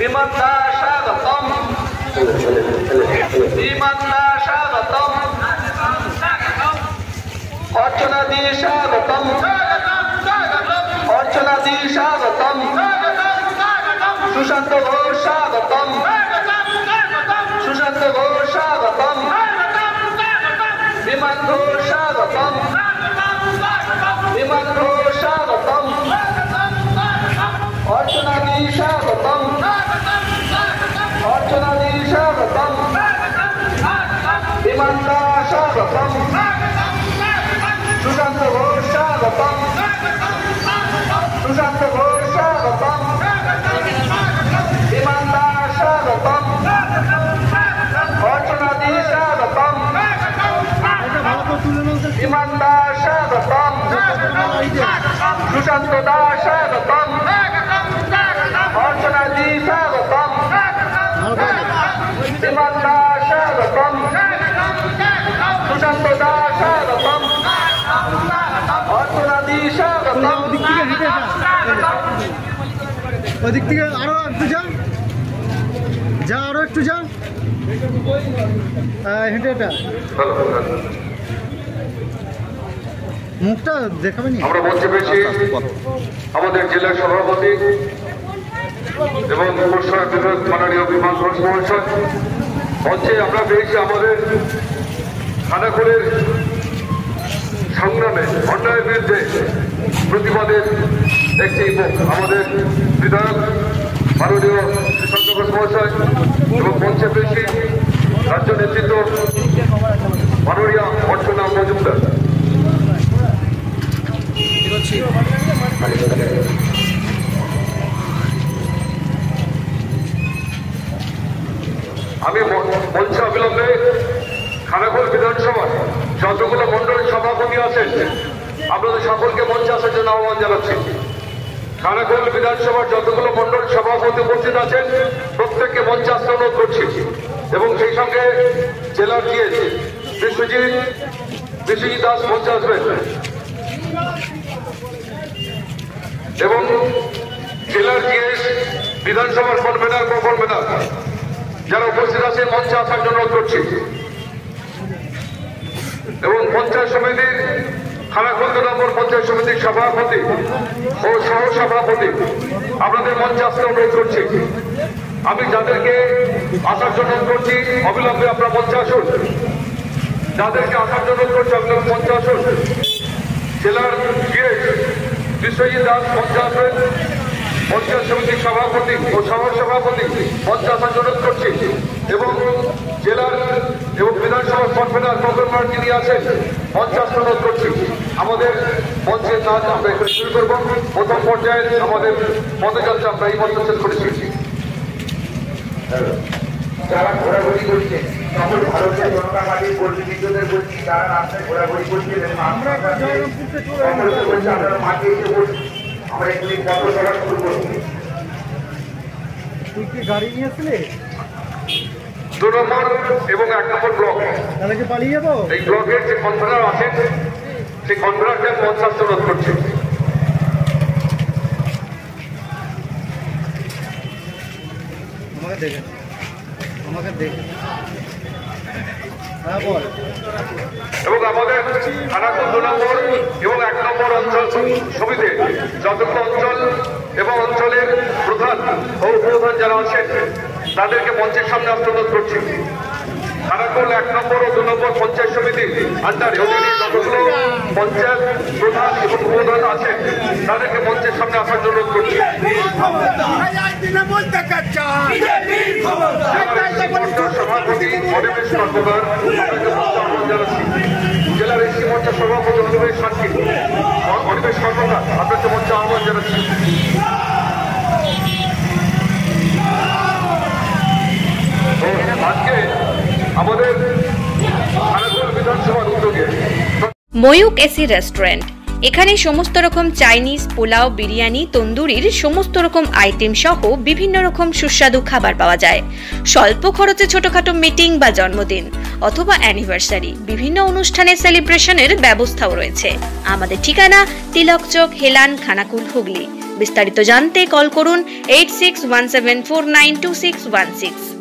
বিমন্দা স্বাগতম বিমন্দা স্বাগতম অর্চনা দি স্বাগতম অর্চনা দি স্বাগতম সুশান্ত ঘোষ স্বাগতম সুশান্ত ঘোষ স্বাগতম বিমান ঘোষ স্বাগতম বিমান ঘোষ স্বাগতম অর্চনা দি স্বাগতম অর্চনা দি স্বাগতম বিমন্দা স্বাগতম সুশান্ত ঘোষ স্বাগতম সুশান্ত ঘোষ স্বাগতম বিমন্দা স্বাগতম অর্চনা দি স্বাগতম বিমন্দা স্বাগতম সুশান্ত দা স্বাগতম অর্চনা দি স্বাগতম বিমন্দা স্বাগতম সুশান্ত দা স্বাগতম অর্চনা দি স্বাগতম ওদিক থেকে আরো একটু যা যা আরো একটু যা হেঁটে এটা মুখটা দেখাবেন। আমরা মঞ্চে পেয়েছি আমাদের জেলার সভাপতি এবং পৌরসভার বিধায়ক মাননীয় বিমান ঘোষ মহাশয়। মঞ্চে আমরা পেয়েছি আমাদের খানাকুলের সংগ্রামে অন্যায়ের বিরুদ্ধে প্রতিবাদের একটি মুখ আমাদের বিধায়ক মাননীয় সুশান্ত ঘোষ মহাশয় এবং মঞ্চে পেয়েছি রাজ্য নেতৃত্ব মাননীয় অর্চনা মজুমদার। আমি মঞ্চে অবিলম্বে খানাকুল বিধানসভার যতগুলো মন্ডল সভাপতি আছেন আপনাদের সকলকে মঞ্চে আসার জন্য আহ্বান জানাচ্ছি। খানাকুল বিধানসভার যতগুলো মন্ডল সভাপতি উপস্থিত আছেন প্রত্যেককে মঞ্চে আসতে অনুরোধ করছি এবং সেই সঙ্গে জেলার জিএস বিশ্বজিৎ দাস মঞ্চে আসবেন এবং জেলার জিএস বিধানসভার কনভেনার কনভেনার যারা উপস্থিত আছেন মঞ্চে আসার জন্য অনুরোধ করছি এবং পঞ্চায়েত সমিতির খানাকুল 2 নম্বর পঞ্চায়েত সমিতির সভাপতি ও সহ সভাপতি আপনাদের মঞ্চে আসতে অনুরোধ করছি। আমি যাদেরকে আসার জন্য অনুরোধ করছি অবিলম্বে আপনারা মঞ্চে আসুন। যাদেরকে আসার জন্য অনুরোধ করছি অবিলম্বে মঞ্চে আসুন। জেলার জিএস বিশ্বজিৎ দাস মঞ্চে আসবেন, পঞ্চায়েত সমিতির সভাপতি ও সহ সভাপতি মঞ্চে আসার অনুরোধ করছি এবং জেলার এবং বিধানসভার কনভেনার কনভেনার যিনি আছেন মঞ্চে আসতে অনুরোধ করছি। আমাদের মঞ্চের কাজ আমরা এখানে শুরু করব। প্রথম পর্যায়ে আমাদের পদযাত্রা আমরা এই মঞ্চ শেষ করেছি। যারা ঘোরাঘুরি করছে সকল ভারতীয় জনতা পার্টির কর্মীদের বলছি তারা রাস্তায় ঘোরাঘুরি করছেন এবং আপনারা মাঠে এসে বলছি আমরা এগুলি পথচলা শুরু করছি। তুই কি গাড়ি নিয়েছিলি? 2 নম্বর এবং 1 নম্বর ব্লক তাহলে কি পালিয়ে যাবো? এই ব্লকের যে কনভেনার আছেন সেই কনভেনারকে মঞ্চে আসতে অনুরোধ করছি। আমাকে দেখে হ্যাঁ বল। এবং আমাদের খানাকুল 2 নম্বর এবং 1 নম্বর অঞ্চল সমিতি যতগুলো অঞ্চল এবং অঞ্চলের প্রধান ও উপপ্রধান যারা আছেন তাদেরকে মঞ্চের সামনে আসতে অনুরোধ করছি। খানাকুল 1 নম্বর ও 2 নম্বর পঞ্চায়েত সমিতি আন্ডারে যতগুলো পঞ্চায়েত প্রধান এবং উপপ্রধান আছেন তাদেরকে মঞ্চের সামনে আসার জন্য অনুরোধ করছি। সভাপতি অনিমেষ কর্মকার জানাচ্ছি। জেলার এসি মোর্চার সভাপতি অনিমেষ কর্মকার আপনাকে মঞ্চে আহ্বান জানাচ্ছি। আজকে আমাদের খানাকুল বিধানসভার উদ্যোগে ময়ূক এসি রেস্টুরেন্ট। এখানে সমস্ত রকম চাইনিজ, পোলাও, বিরিয়ানি, তন্দুরির সমস্ত রকম আইটেম সহ বিভিন্ন রকম সুস্বাদু খাবার পাওয়া যায়। স্বল্প খরচে ছোটখাটো মিটিং বা জন্মদিন অথবা অ্যানিভার্সারি, বিভিন্ন অনুষ্ঠানে সেলিব্রেশনের ব্যবস্থাও রয়েছে। আমাদের ঠিকানা তিলক চক, হেলান, খানাকুল, হুগলি। বিস্তারিত জানতে কল করুন 8617492616।